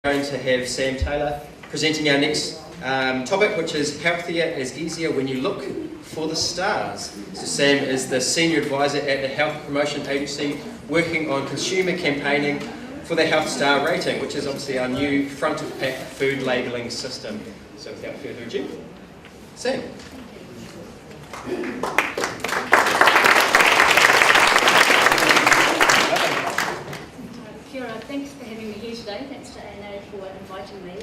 Going to have Sam Taylor presenting our next topic, which is healthier is easier when you look for the stars. So Sam is the senior advisor at the Health Promotion Agency, working on consumer campaigning for the Health Star rating, which is obviously our new front of pack food labelling system. So without further ado, Sam. Thanks for having me here today. Thanks to ANA for inviting me.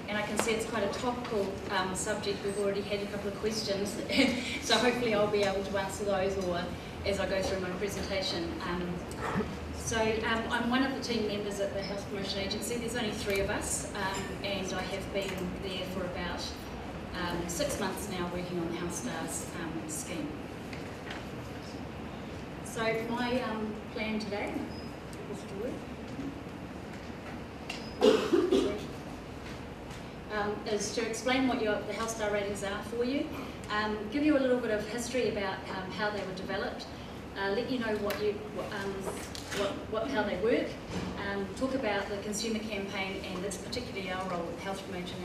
And I can see it's quite a topical subject. We've already had a couple of questions, so hopefully I'll be able to answer those or as I go through my presentation. I'm one of the team members at the Health Promotion Agency. There's only 3 of us, and I have been there for about 6 months now working on the Health Stars scheme. So my plan today is to explain what the Health Star ratings are for you, give you a little bit of history about how they were developed, let you know how they work, talk about the consumer campaign and that's particularly our role at the Health Promotion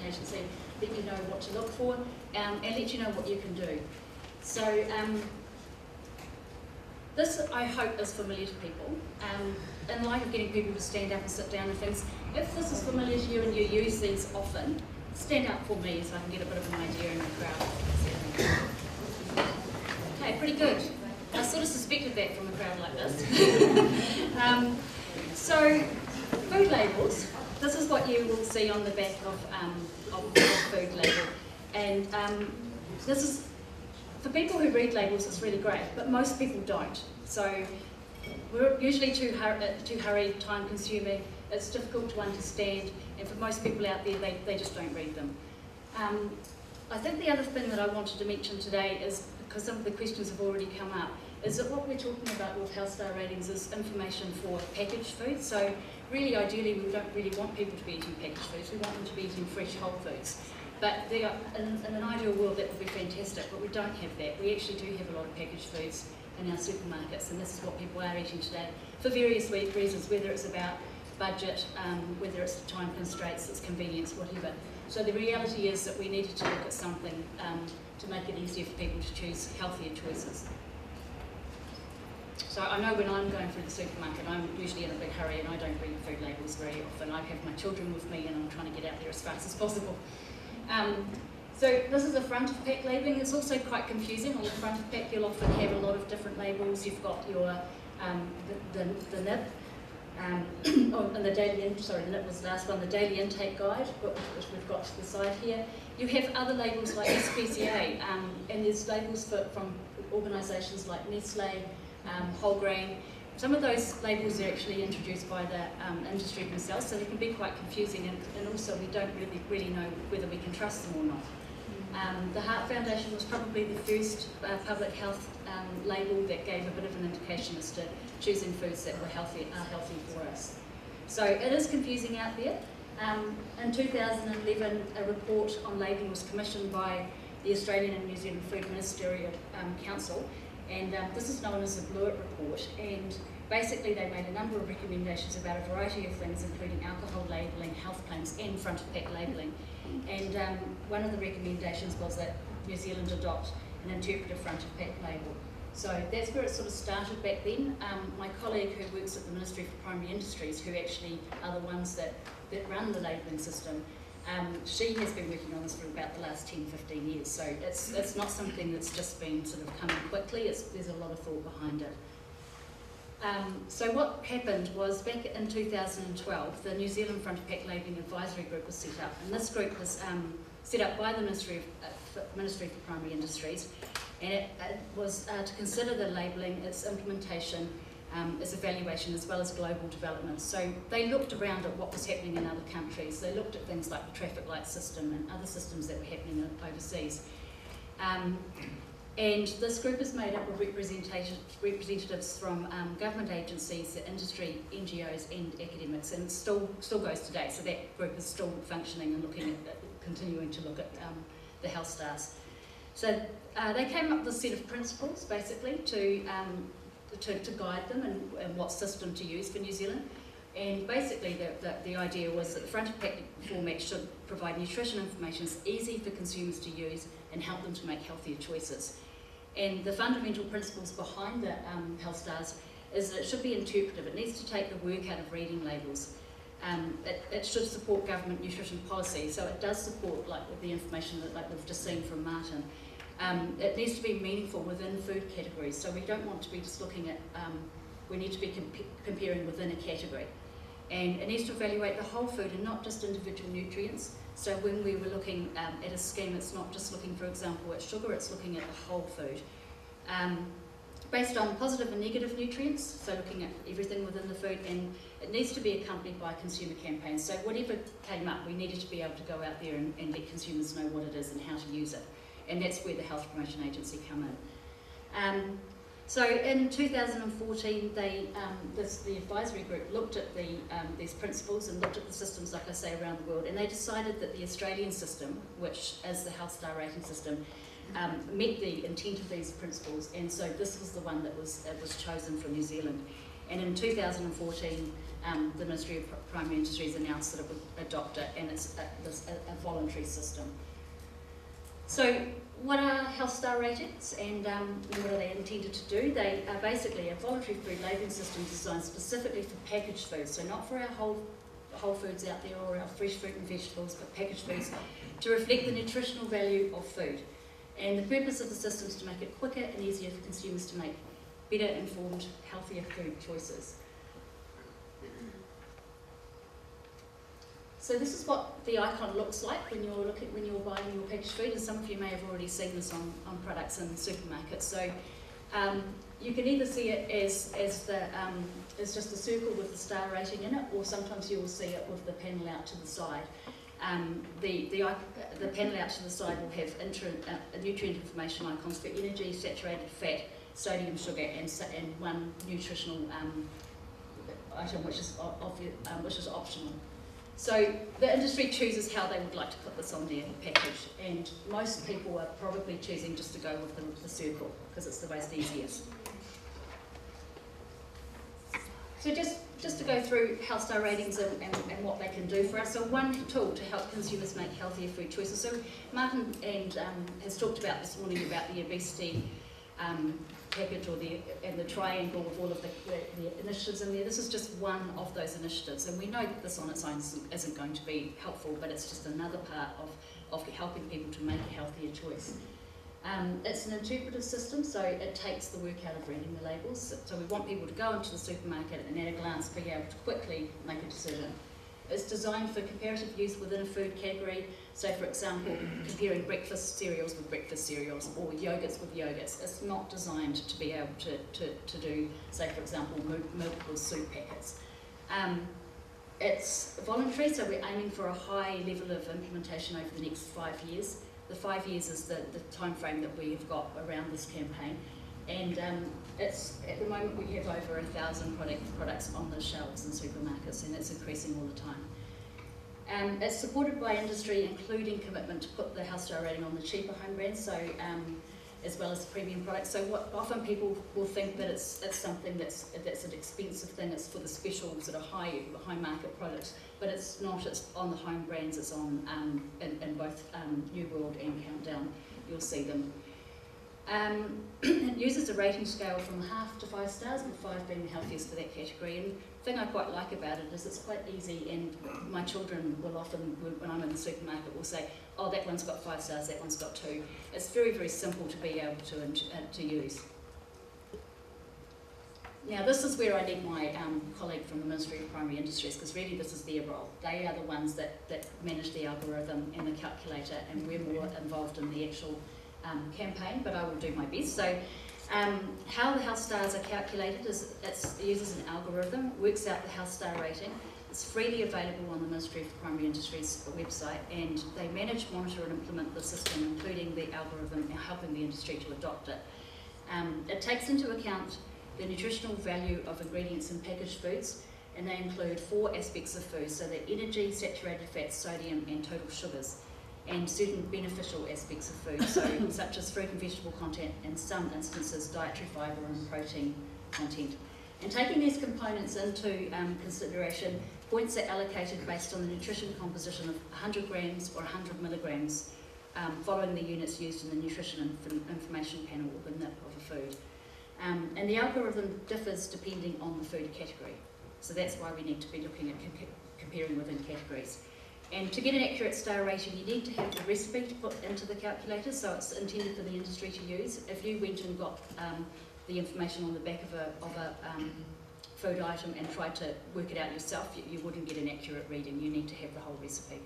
Agency, let you know what to look for, and let you know what you can do. So this, I hope, is familiar to people. In light of getting people to stand up and sit down and things, if this is familiar to you and you use these often, stand up for me so I can get a bit of an idea in the crowd. Okay, pretty good. I sort of suspected that from a crowd like this. So, food labels. This is what you will see on the back of the food label. And this is, for people who read labels, it's really great, but most people don't. So we're usually too hurried, time consuming, it's difficult to understand, and for most people out there, they just don't read them. I think the other thing that I wanted to mention today is, because some of the questions have already come up, is that what we're talking about with Health Star ratings is information for packaged foods. So really, ideally, we don't really want people to be eating packaged foods, we want them to be eating fresh whole foods. But in an ideal world, that would be fantastic, but we don't have that. We actually do have a lot of packaged foods in our supermarkets, and this is what people are eating today for various reasons, whether it's about budget, whether it's time constraints, it's convenience, whatever. So the reality is that we needed to look at something to make it easier for people to choose healthier choices. So I know when I'm going through the supermarket, I'm usually in a big hurry and I don't read food labels very often. I have my children with me and I'm trying to get out there as fast as possible. So this is a front of pack labelling. It's also quite confusing. On the front of pack, you'll often have a lot of different labels. You've got your the nib, and the daily the nib was the last one. The daily intake guide, which we've got to the side here. You have other labels like SPCA, and there's labels from organisations like Nestle, Whole Grain. Some of those labels are actually introduced by the industry themselves, so they can be quite confusing, and also we don't really know whether we can trust them or not. The Heart Foundation was probably the first public health label that gave a bit of an indication as to choosing foods that are healthy for us. So it is confusing out there. In 2011, a report on labelling was commissioned by the Australian and New Zealand Food Ministerial Council, and this is known as the Blewett Report, and basically they made a number of recommendations about a variety of things, including alcohol labelling, health claims and front of pack labelling. And one of the recommendations was that New Zealand adopt an interpretive front of pack label. So that's where it sort of started back then. My colleague who works at the Ministry for Primary Industries, who actually are the ones that run the labelling system, she has been working on this for about the last 10-15 years. So it's not something that's just been sort of coming quickly, there's a lot of thought behind it. So what happened was, back in 2012, the New Zealand Front of Pack Labelling Advisory Group was set up, and this group was set up by the Ministry for Primary Industries, and it was to consider the labelling, its implementation, its evaluation, as well as global development. So they looked around at what was happening in other countries. They looked at things like the traffic light system and other systems that were happening overseas. And this group is made up of representatives from government agencies, industry, NGOs and academics, and it still goes today, so that group is still functioning and continuing to look at the health stars. So they came up with a set of principles basically to guide them and what system to use for New Zealand. And basically the idea was that the front of pack format should provide nutrition information that's easy for consumers to use and help them to make healthier choices. And the fundamental principles behind the Health Stars is that it should be interpretive. It needs to take the work out of reading labels. It should support government nutrition policy, so it does support like the information that like we've just seen from Martin. It needs to be meaningful within food categories, so we don't want to be just looking at, we need to be comparing within a category. And it needs to evaluate the whole food and not just individual nutrients. So when we were looking at a scheme, it's not just looking, for example, at sugar, it's looking at the whole food. Based on positive and negative nutrients, so looking at everything within the food, and it needs to be accompanied by consumer campaigns. So whatever came up, we needed to be able to go out there and let consumers know what it is and how to use it. And that's where the Health Promotion Agency come in. So in 2014, the advisory group looked at these principles and looked at the systems, like I say, around the world, and they decided that the Australian system, which is the Health Star rating system, met the intent of these principles, and so this was the one that was chosen for New Zealand. And in 2014, the Ministry of Primary Industries announced that it would adopt it, and it's a voluntary system. So what are Health Star ratings, and what are they intended to do? They are basically a voluntary food labelling system designed specifically for packaged foods, so not for our whole foods out there or our fresh fruit and vegetables, but packaged foods to reflect the nutritional value of food. And the purpose of the system is to make it quicker and easier for consumers to make better informed, healthier food choices. So this is what the icon looks like when you're buying your packaged food, and some of you may have already seen this on products in supermarkets. So you can either see it as just a circle with the star rating in it, or sometimes you will see it with the panel out to the side. The panel out to the side will have nutrient information icons for energy, saturated fat, sodium, sugar, and one nutritional item which is optional. So the industry chooses how they would like to put this on their package, and most people are probably choosing just to go with the circle because it's the most easiest. So just to go through Health Star ratings and what they can do for us. So one tool to help consumers make healthier food choices. So Martin has talked about this morning about the obesity package and the triangle of all of the initiatives in there. This is just one of those initiatives, and we know that this on its own isn't going to be helpful, but it's just another part of helping people to make a healthier choice. It's an interpretive system, so it takes the work out of reading the labels. So we want people to go into the supermarket and at a glance be able to quickly make a decision. It's designed for comparative use within a food category. So for example, comparing breakfast cereals with breakfast cereals or yogurts with yogurts. It's not designed to be able to do, say for example, milk or soup packets. It's voluntary, so we're aiming for a high level of implementation over the next 5 years. The 5 years is the time frame that we have got around this campaign, and it's at the moment we have over 1,000 products on the shelves in supermarkets, and it's increasing all the time. It's supported by industry, including commitment to put the Health Star rating on the cheaper home brands, so as well as the premium products. So what often people will think that it's something that's an expensive thing. It's for the special sort of high market products, but it's not. It's on the home brands. It's on in both New World and Countdown. You'll see them. It uses a rating scale from 0.5 to 5 stars, with 5 being the healthiest for that category. And the thing I quite like about it is it's quite easy, and my children will often, when I'm in the supermarket, will say, oh, that one's got 5 stars, that one's got 2. It's very, very simple to be able to use. Now, this is where I need my colleague from the Ministry of Primary Industries, because really this is their role. They are the ones that manage the algorithm and the calculator, and we're more involved in the actual campaign, but I will do my best. So how the Health Stars are calculated is it uses an algorithm, works out the Health Star rating. It's freely available on the Ministry of Primary Industries website, and they manage, monitor and implement the system, including the algorithm, and helping the industry to adopt it. It takes into account the nutritional value of ingredients in packaged foods, and they include 4 aspects of food, so the energy, saturated fats, sodium and total sugars, and certain beneficial aspects of food, so such as fruit and vegetable content, and some instances dietary fibre and protein content. And taking these components into consideration, points are allocated based on the nutrition composition of 100 grams or 100 milligrams, following the units used in the nutrition information panel or the NIP of a food. And the algorithm differs depending on the food category. So that's why we need to be looking at comparing within categories. And to get an accurate star rating, you need to have the recipe to put into the calculator, so it's intended for the industry to use. If you went and got the information on the back of a food item and tried to work it out yourself, you wouldn't get an accurate reading. You need to have the whole recipe.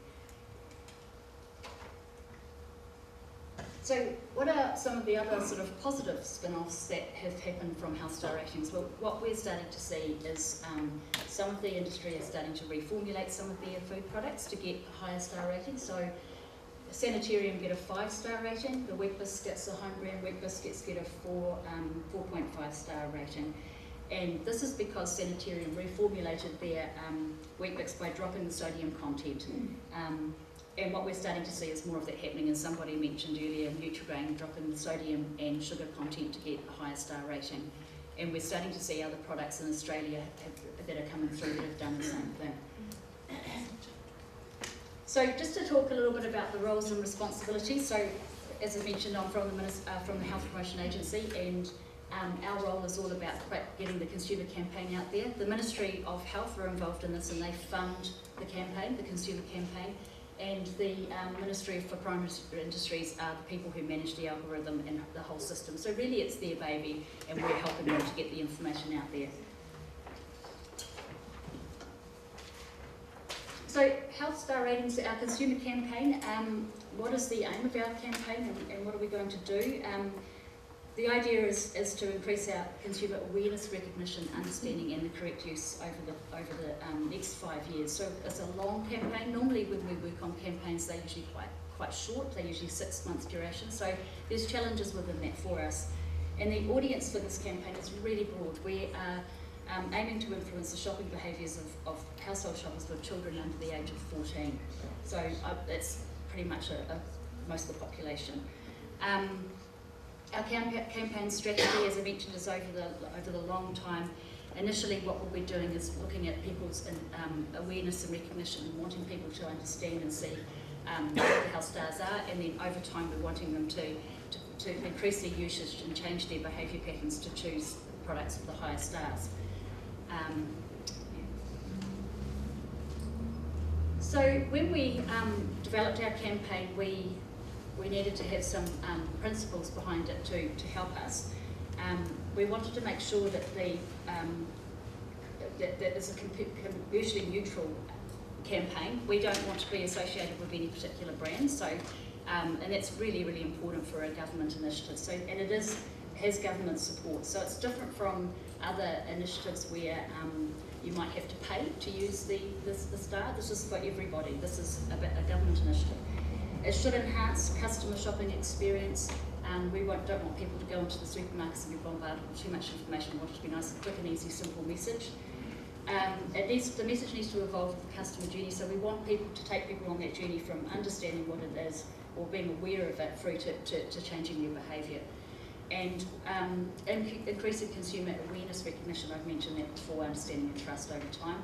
So what are some of the other sort of positive spin-offs that have happened from health star ratings? Well, what we're starting to see is some of the industry is starting to reformulate some of their food products to get a higher star rating. So Sanitarium get a 5-star rating, the wheat biscuits, the home brand wheat biscuits get a 4.5 star rating. And this is because Sanitarium reformulated their wheat bix by dropping the sodium content. And what we're starting to see is more of that happening, and somebody mentioned earlier Nutrigrain dropping the sodium and sugar content to get a higher star rating. And we're starting to see other products in Australia that are coming through that have done the same thing. So just to talk a little bit about the roles and responsibilities. So as I mentioned, I'm from the Health Promotion Agency, and our role is all about getting the consumer campaign out there. The Ministry of Health are involved in this, and they fund the campaign, the consumer campaign. And the Ministry for Primary Industries are the people who manage the algorithm and the whole system. So really it's their baby, and we're helping them to get the information out there. So health star ratings, our consumer campaign, what is the aim of our campaign, and what are we going to do? The idea is to increase our consumer awareness, recognition, understanding, and the correct use over the next 5 years. So it's a long campaign. Normally when we work on campaigns, they're usually quite short. They're usually 6 months duration. So there's challenges within that for us. And the audience for this campaign is really broad. We are aiming to influence the shopping behaviours of household shoppers with children under the age of 14. So that's pretty much most of the population. Our campaign strategy, as I mentioned, is over the long time. Initially, what we'll be doing is looking at people's awareness and recognition, and wanting people to understand and see what the health stars are, and then over time we're wanting them to increase their usage and change their behaviour patterns to choose products with the higher stars. So when we developed our campaign, we needed to have some principles behind it to help us. We wanted to make sure that that there's a commercially neutral campaign. We don't want to be associated with any particular brand, so and that's really, really important for a government initiative. So, and it has government support, so it's different from other initiatives where you might have to pay to use the star. This is for everybody. This is a government initiative. It should enhance customer shopping experience. We don't want people to go into the supermarkets and be bombarded with too much information. We want it to be nice, quick and easy, simple message. The message needs to evolve with the customer journey, so we want people to take people on that journey from understanding what it is or being aware of it through to changing their behaviour. And increasing consumer awareness, recognition, I've mentioned that before, understanding and trust over time.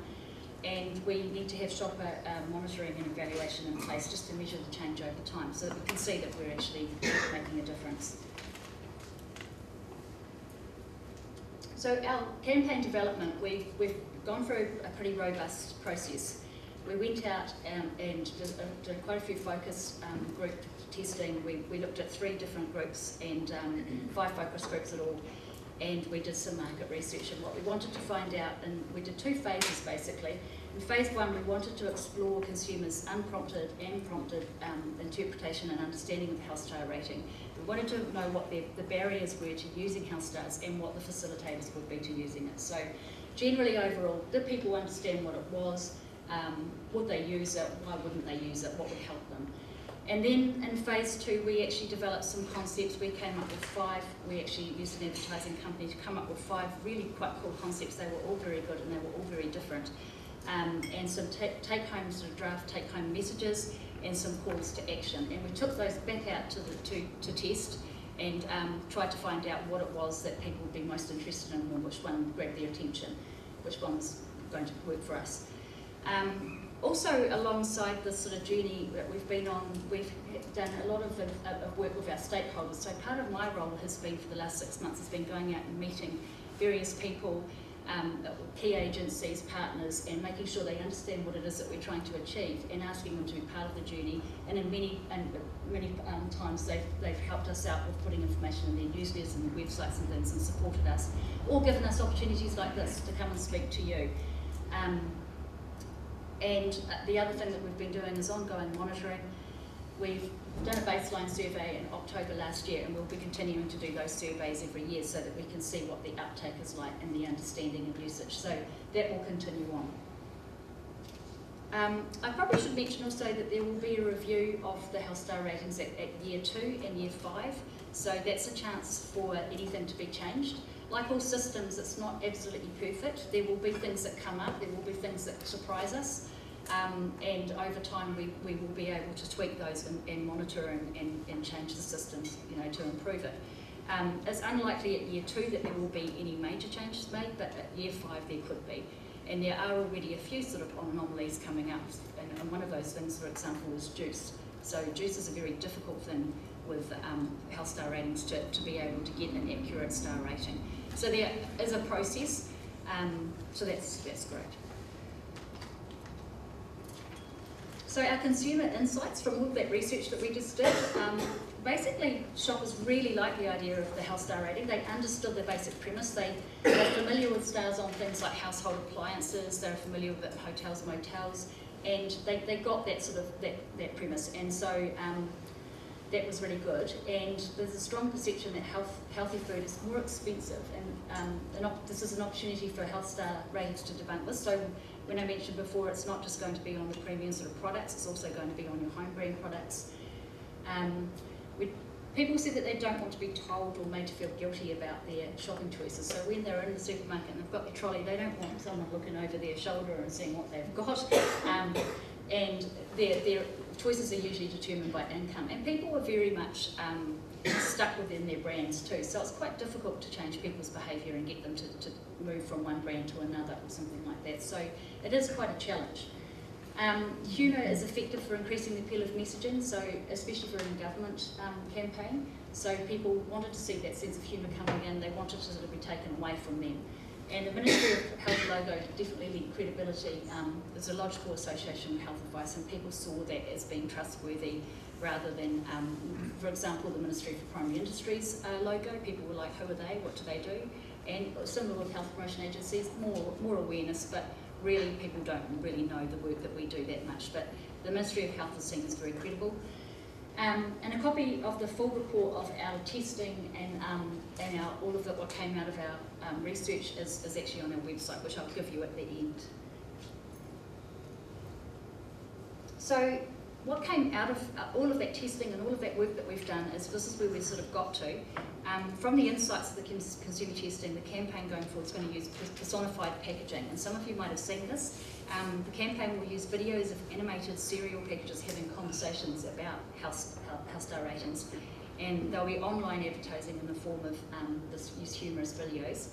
And we need to have shopper monitoring and evaluation in place just to measure the change over time, so that we can see that we're actually making a difference. So our campaign development, we've gone through a pretty robust process. We went out and did quite a few focus group testing. We looked at 3 different groups and 5 focus groups in all. And we did some market research, and what we wanted to find out, and we did 2 phases basically. In phase 1, we wanted to explore consumers' unprompted and prompted interpretation and understanding of health star rating. We wanted to know what the barriers were to using health stars and what the facilitators would be to using it. So generally overall, did people understand what it was? Would they use it? Why wouldn't they use it? What would help them? And then in phase 2, we actually developed some concepts. We came up with 5. We actually used an advertising company to come up with 5 really quite cool concepts. They were all very good and they were all very different. And some take-home sort of draft take-home messages and some calls to action. And we took those back out to test, and tried to find out what it was that people would be most interested in and which one grabbed their attention, which one was going to work for us. Also, alongside this sort of journey that we've been on, we've done a lot of work with our stakeholders. So part of my role has been, for the last 6 months, has been going out and meeting various people, key agencies, partners, and making sure they understand what it is that we're trying to achieve, and asking them to be part of the journey. And in many times they've helped us out with putting information in their newsletters and their websites and things, and supported us, or given us opportunities like this to come and speak to you. And the other thing that we've been doing is ongoing monitoring. We've done a baseline survey in October last year, and we'll be continuing to do those surveys every year so that we can see what the uptake is like and the understanding of usage. So that will continue on. I probably should mention also that there will be a review of the health star ratings at year 2 and year 5. So that's a chance for anything to be changed. Like all systems, it's not absolutely perfect. There will be things that come up, there will be things that surprise us, and over time we will be able to tweak those and monitor and change the systems, to improve it. It's unlikely at year 2 that there will be any major changes made, but at year 5 there could be. And there are already a few sort of anomalies coming up, and one of those things, for example, is juice. So juice is a very difficult thing with health star ratings to be able to get an accurate star rating. So there is a process, so that's great. So our consumer insights from all of that research that we just did, basically shoppers really like the idea of the health star rating. They understood the basic premise. They're familiar with stars on things like household appliances, they're familiar with it in hotels, motels, and they got that sort of that premise. And so that was really good, and there's a strong perception that healthy food is more expensive, and this is an opportunity for health star ratings to debunk this. So when I mentioned before, it's not just going to be on the premium sort of products, it's also going to be on your home brand products. People said that they don't want to be told or made to feel guilty about their shopping choices. So when they're in the supermarket and they've got their trolley, they don't want someone looking over their shoulder and seeing what they've got. And their choices are usually determined by income. And people are very much stuck within their brands too. So it's quite difficult to change people's behaviour and get them to move from one brand to another or something like that. So it is quite a challenge. Humour is effective for increasing the appeal of messaging, so especially for a government campaign. So people wanted to see that sense of humour coming in, they wanted to sort of be taken away from them. And the Ministry of Health logo definitely lent credibility. There's a logical association with health advice, and people saw that as being trustworthy rather than, for example, the Ministry for Primary Industries logo. People were like, who are they? What do they do? And similar with health promotion agencies, more awareness, but really people don't really know the work that we do that much. But the Ministry of Health is seen as very credible. And a copy of the full report of our testing and all of what came out of our research is actually on our website, which I'll give you at the end. So what came out of all of that testing and all of that work that we've done is this is where we sort of got to. From the insights of the consumer testing, the campaign going forward is going to use personified packaging, and some of you might have seen this. The campaign will use videos of animated cereal packages having conversations about health star ratings, and there'll be online advertising in the form of these humorous videos.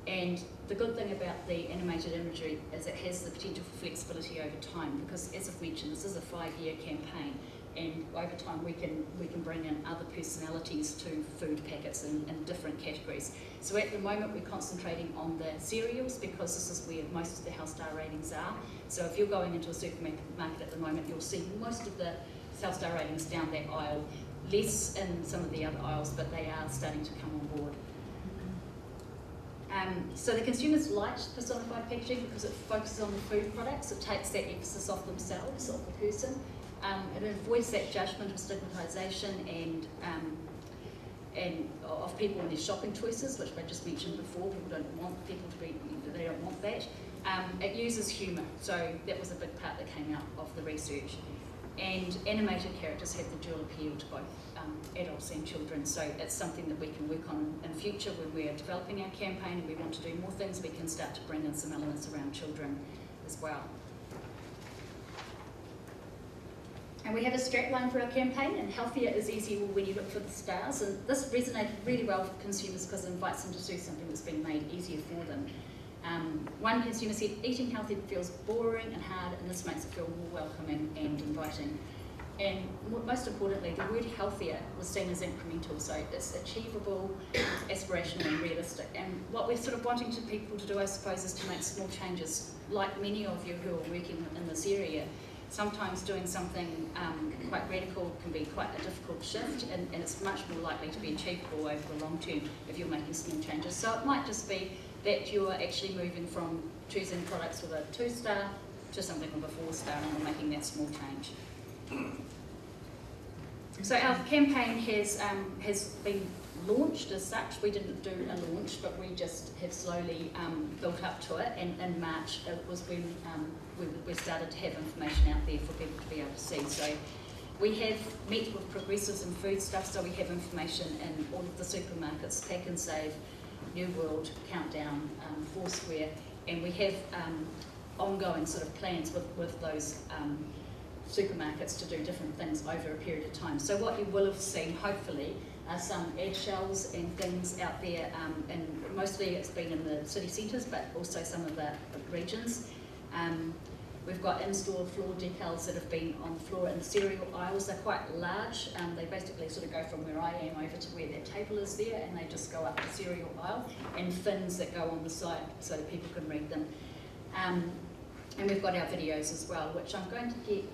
And the good thing about the animated imagery is it has the potential for flexibility over time, because as I've mentioned, this is a 5-year campaign, and over time we can bring in other personalities to food packets in different categories. So at the moment we're concentrating on the cereals because this is where most of the health star ratings are. So if you're going into a supermarket at the moment, you'll see most of the health star ratings down that aisle, less in some of the other aisles, but they are starting to come on board. So the consumers liked personified packaging because it focuses on the food products. It takes that emphasis off themselves, off the person. It avoids that judgment of stigmatisation and of people and their shopping choices, which I just mentioned before. People don't want people to be, they don't want that. It uses humour, so that was a big part that came out of the research. And animated characters have the dual appeal to both adults and children, so it's something that we can work on in future when we are developing our campaign and we want to do more things. We can start to bring in some elements around children as well. And we have a strapline for our campaign, and healthier is easier when you look for the stars. And this resonated really well with consumers because it invites them to do something that's been made easier for them. One consumer said, eating healthy feels boring and hard, and this makes it feel more welcoming and inviting. And most importantly, the word healthier was seen as incremental, so it's achievable, aspirational and realistic. And what we're sort of wanting people to do, I suppose, is to make small changes, like many of you who are working in this area. Sometimes doing something quite radical can be quite a difficult shift, and it's much more likely to be achievable over the long term if you're making small changes. So it might just be that you're actually moving from choosing products with a 2-star to something with a 4-star, and you're making that small change. So our campaign has been launched as such. We didn't do a launch, but we just have slowly built up to it, and in March it was when we started to have information out there for people to be able to see. So we have met with progressives in food stuff, so we have information in all of the supermarkets, Pack and Save, New World, Countdown, Foursquare, and we have ongoing sort of plans with those supermarkets to do different things over a period of time. So what you will have seen, hopefully, are some ad shells and things out there, and mostly it's been in the city centres, but also some of the regions. We've got in-store floor decals that have been on the floor in the cereal aisles. They're quite large. They basically sort of go from where I am over to where that table is there, and they just go up the cereal aisle, and fins that go on the side so that people can read them. And we've got our videos as well, which I'm going to get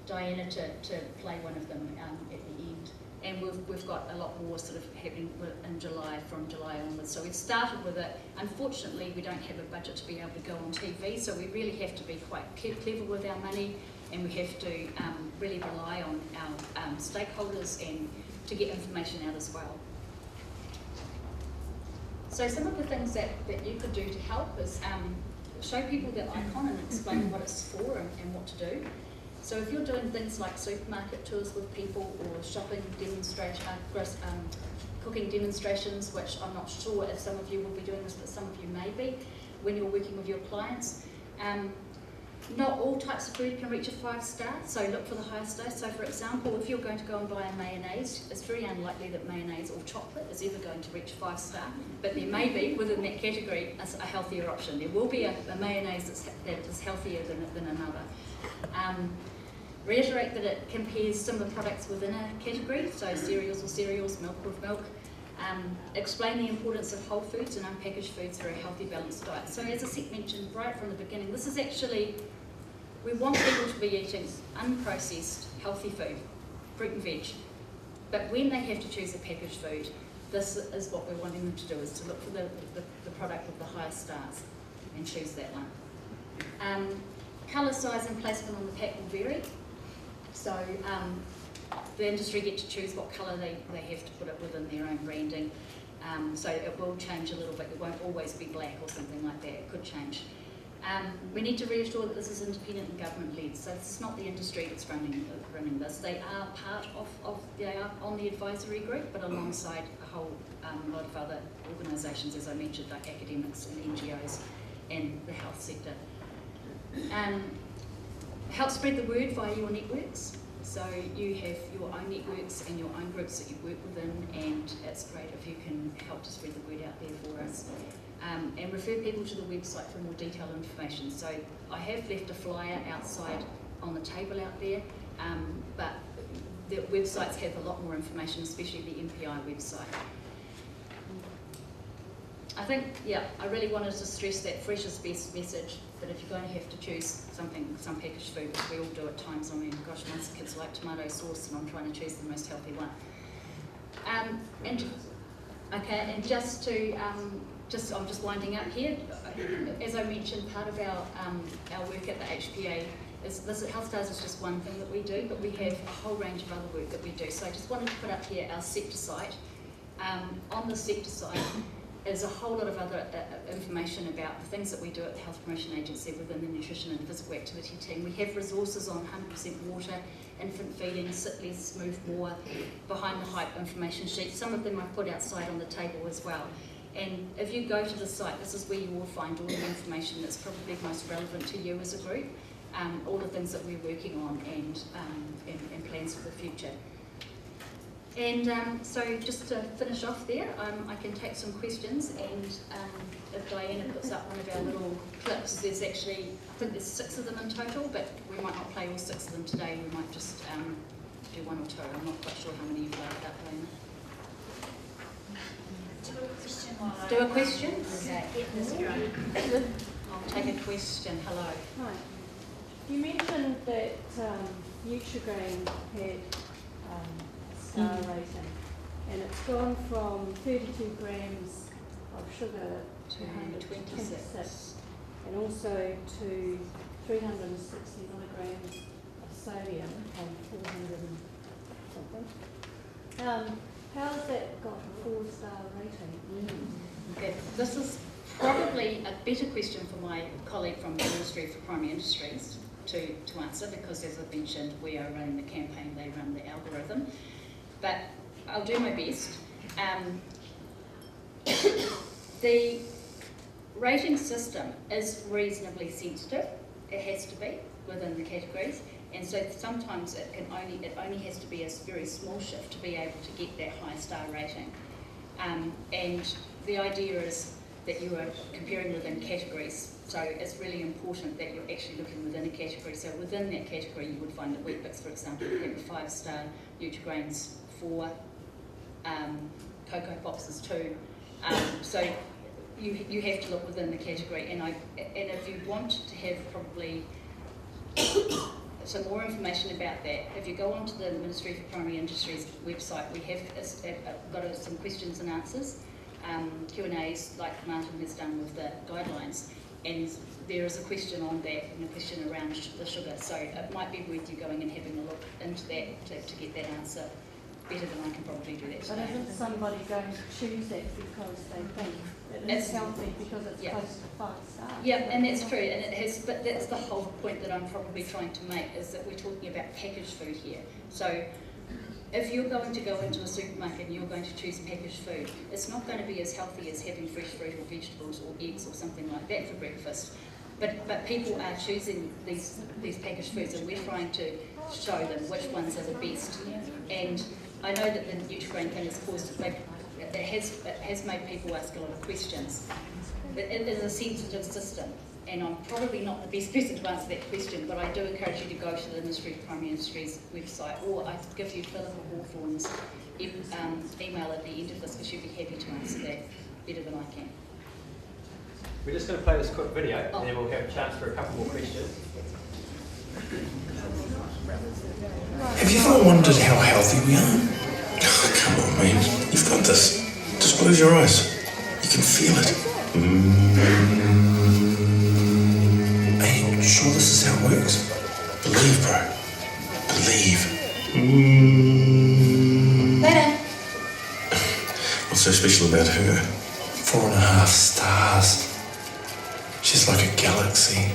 Diana to play one of them at the end. And we've got a lot more sort of happening in July, from July onwards. So we've started with it. Unfortunately, we don't have a budget to be able to go on TV, so we really have to be quite clever with our money, and we have to really rely on our stakeholders and to get information out as well. So some of the things that you could do to help is show people that icon and explain what it's for and what to do. So if you're doing things like supermarket tours with people, or shopping cooking demonstrations, which I'm not sure if some of you will be doing this, but some of you may be, when you're working with your clients. Not all types of food can reach a 5-star, so look for the highest star. So for example, if you're going to go and buy a mayonnaise, it's very unlikely that mayonnaise or chocolate is ever going to reach 5-star, but there may be within that category a healthier option. There will be a mayonnaise that is healthier than another. Reiterate that it compares some of the products within a category, so cereals with cereals, milk with milk. Explain the importance of whole foods and unpackaged foods for a healthy, balanced diet. So as I mentioned right from the beginning, this is actually, we want people to be eating unprocessed, healthy food, fruit and veg. But when they have to choose a packaged food, this is what we're wanting them to do, is to look for the product with the highest stars and choose that one. Colour, size and placement on the pack will vary. So the industry get to choose what colour they have to put it within their own branding. So it will change a little bit. It won't always be black or something like that. It could change. We need to reassure that this is independent and government-led. So this is not the industry that's running this. They are part of they are on the advisory group, but alongside a whole lot of other organisations, as I mentioned, like academics and NGOs and the health sector. Help spread the word via your networks. So you have your own networks and your own groups that you work within, and it's great if you can help to spread the word out there for us. And refer people to the website for more detailed information. So I have left a flyer outside on the table out there, but the websites have a lot more information, especially the MPI website. I think, yeah, I really wanted to stress that fresh is best message, that if you're going to have to choose some packaged food, which we all do at times. I mean, gosh, my kids like tomato sauce and I'm trying to choose the most healthy one. And just to, I'm just winding up here. As I mentioned, part of our work at the HPA is, Health Stars is just one thing that we do, but we have a whole range of other work that we do. So I just wanted to put up here our sector site. On the sector site is a whole lot of other information about the things that we do at the Health Promotion Agency within the Nutrition and Physical Activity team. We have resources on 100% water, infant feeding, sit less, move more, behind the hype information sheets. Some of them I've put outside on the table as well. And if you go to the site, this is where you will find all the information that's probably most relevant to you as a group. all the things that we're working on and plans for the future. And so just to finish off there, I can take some questions, and if Diana puts up one of our little clips, there's actually, I think there's 6 of them in total, but we might not play all 6 of them today, we might just do 1 or 2. I'm not quite sure how many you've laid up, Diana. Do a question? Okay. I'll take a question. Hello. Hi. You mentioned that Nutrigrain had star rating, and it's gone from 32 grams of sugar to 126, and also to 360 milligrams of sodium on 400 and something. How has that got a 4-star rating? Okay, this is probably a better question for my colleague from the Ministry for Primary Industries to answer, because as I've mentioned, we are running the campaign, they run the algorithm. But I'll do my best. The rating system is reasonably sensitive. It has to be within the categories, and so sometimes it only has to be a very small shift to be able to get that high star rating. And the idea is that you are comparing within categories, so it's really important that you're actually looking within a category. So within that category, you would find that Wheatbix, for example, have a 5-star, Nutrigrains 4, Cocoa Pops is 2. So you have to look within the category, and if you want to have probably some more information about that, if you go onto the Ministry for Primary Industries website, we have got some questions and answers, Q&As like Martin has done with the guidelines, and there is a question on that and a question around the sugar, so it might be worth you going and having a look into that to get that answer better than I can probably do that today. But isn't somebody going to choose that because they think it is healthy because it's close to 5 stars? Yeah, and that's true, and it has. But that's the whole point that I'm probably trying to make, is that we're talking about packaged food here. So if you're going to go into a supermarket and you're going to choose packaged food, it's not going to be as healthy as having fresh fruit or vegetables or eggs or something like that for breakfast. But people are choosing these packaged foods, and we're trying to show them which ones are the best. And I know that the Nutrigrain thing has caused it has made people ask a lot of questions. It is a sensitive system, and I'm probably not the best person to answer that question, but I do encourage you to go to the Ministry of Primary Industries website, or I give you Philippa Hawthorne's email at the end of this, because she'd be happy to answer that better than I can. We're just going to play this quick video, and then we'll have a chance for a couple more questions. Have you ever wondered how healthy we are? Oh, come on, man. You've got this. Just close your eyes. You can feel it. Are you sure this is how it works? Believe, bro. Believe. Better. What's so special about her? 4.5 stars. She's like a galaxy.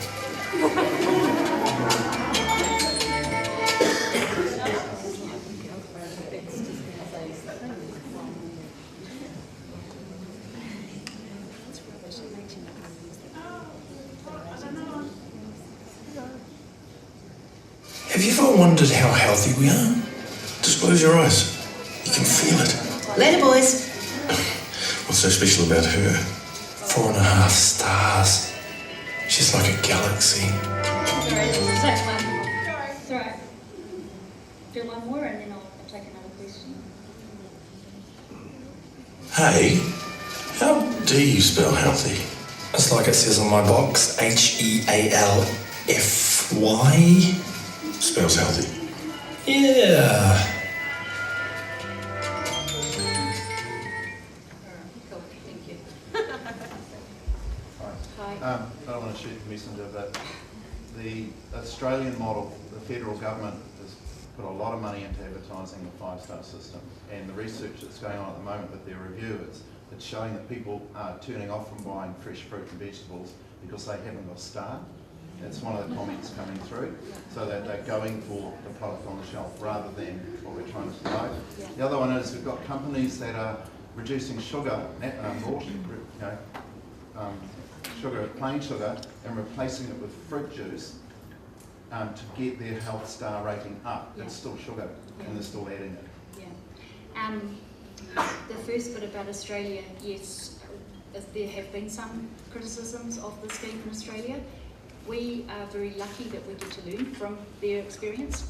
Have you ever wondered how healthy we are? Just close your eyes. You can feel it. Later, boys. What's so special about her? 4.5 stars. She's like a galaxy. Sorry, this is one. It's all right. Do one more, and then I'll take another question. Hey, how do you spell healthy? It's like it says on my box, Healfy. Spells healthy. Yeah. Cool, thank you. Hi. Hi. I don't want to shoot the messenger, but the Australian model, the federal government has put a lot of money into advertising the 5-star system, and the research that's going on at the moment with their review is it's showing that people are turning off from buying fresh fruit and vegetables because they haven't got a star. That's one of the comments coming through, so that they're going for the product on the shelf rather than what we're trying to promote. The other one is we've got companies that are reducing sugar, sugar, plain sugar, and replacing it with fruit juice, to get their health star rating up. Yeah. It's still sugar, and they're still adding it. Yeah. The first bit about Australia, yes, there have been some criticisms of the scheme in Australia. We are very lucky that we get to learn from their experience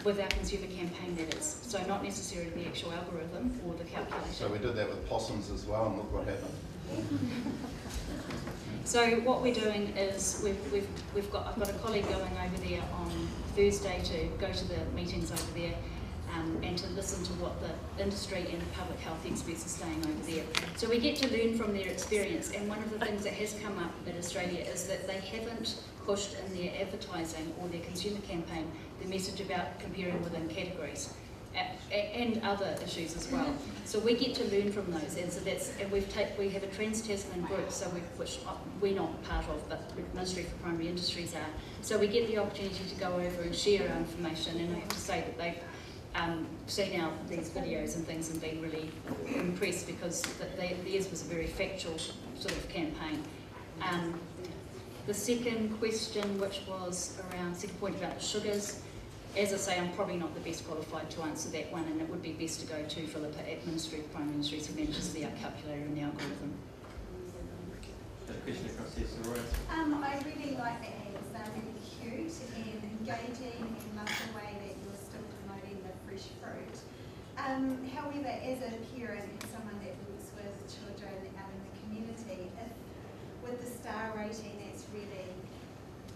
with our consumer campaign, that is. So not necessarily the actual algorithm or the calculation. So we did that with possums as well, and look what happened. So what we're doing is I've got a colleague going over there on Thursday to go to the meetings over there and to listen to what the industry and the public health experts are saying over there. So we get to learn from their experience, and one of the things that has come up in Australia is that they haven't pushed in their advertising or their consumer campaign the message about comparing within categories and other issues as well. So we get to learn from those, and so we have a Trans-Tasman group, so which we're not part of, but the Ministry for Primary Industries are. So we get the opportunity to go over and share our information, and I have to say that they've seen these videos and things and been really impressed, because theirs was a very factual sort of campaign. The second question, which was around, second point about the sugars, as I say, I'm probably not the best qualified to answer that one, and it would be best to go to Philippa at Ministry of Primary Industries, who manages the calculator and the algorithm. A question across here, Soraya. I really like the ads, they're really cute and engaging, and love the way that you're still promoting the fresh fruit. However, as a parent and someone that works with children out in the community, with the star rating, it's really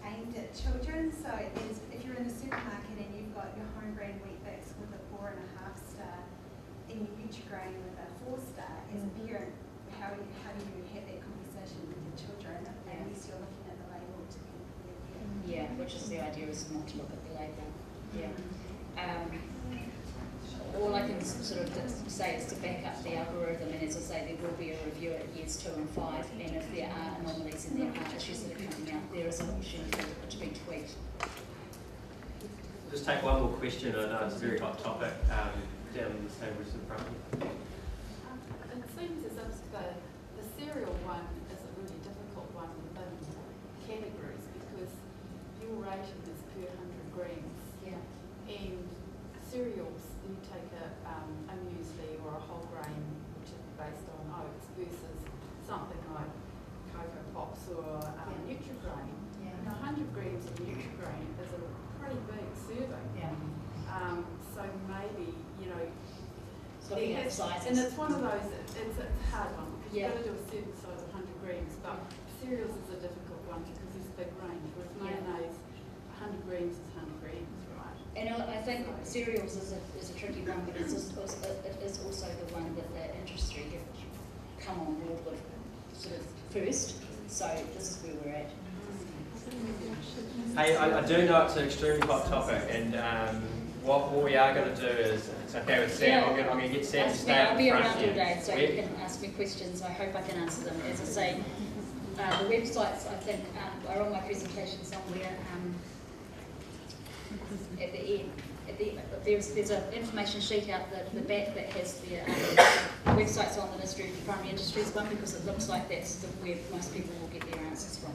aimed at children. So if you're in the supermarket and you've got your home brand wheat bix with a 4.5 star and your Nutri-Grain with a 4 star, as a parent, how do you have that conversation with your children unless you're looking at the label to compare? Yeah, which is the idea, is not to look at the label. Yeah. All I can sort of say is to back up the algorithm, and as I say, there will be a review at years 2 and 5, and if there are anomalies and there are issues that are coming out, there is an opportunity for it to be tweaked. Just take one more question. I know it's a very hot topic. Down the table in front. It seems as if the cereal one is a really difficult one within categories, because your rating is per 100 grams. Yeah. And cereals, you take a muesli or a whole grain, which is based on oats, versus something like Cocoa Pops or Nutri-Grain. Yeah. And 100 grams of Nutri-Grain is a pretty big serving. Yeah. So maybe, Looking at sizes. and it's one of those, it's a hard one, because Yeah. you've got to do a certain size of 100 grams, but cereals is a difficult one because there's a big range, whereas mayonnaise, 100 grams is 100 grams, right? And I think cereals is a tricky one, but it is also the one that the industry have come on board with sort of first. So this is where we're at. Hey, I do know it's an extremely hot topic, and what we are going to do is, it's okay with Sam, Yeah. I'm going to get Sam to stay I'll up be front around all here. day, so you can ask me questions. I hope I can answer them. As I say, the websites, I think, are on my presentation somewhere at the end. There's an information sheet out the back that has the websites on the Ministry of Primary Industries one, because it looks like that's where most people will get their answers from.